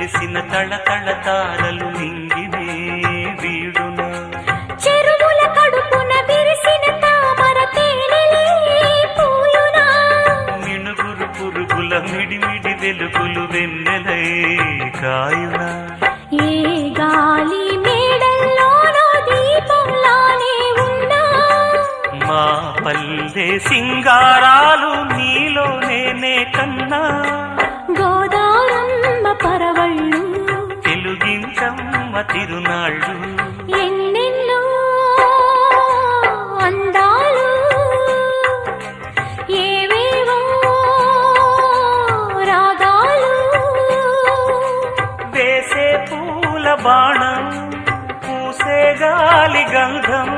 వెలిసిన తళతళ తారలు నింగినే వీడునా చెరువుల కడుపున విరిసిన తామర తేనెలే పూయునా మినుగురు పురుగుల మిడిమిడి వెలుగులు వెన్నెలై కాయునా ఏ గాలి మేడల్లోనో దీపంలానే ఉన్నా మా పల్లె సింగారాలు నీలో నేనే కన్నా గోదారమ్మ పరవళ్ళు తెలుగించమ్మ తిరునాళ్ళు ఎన్నెన్నో అందాలు ఏవేవో రాగాలు వేసే పూల బాణం పూసే గాలి గంధం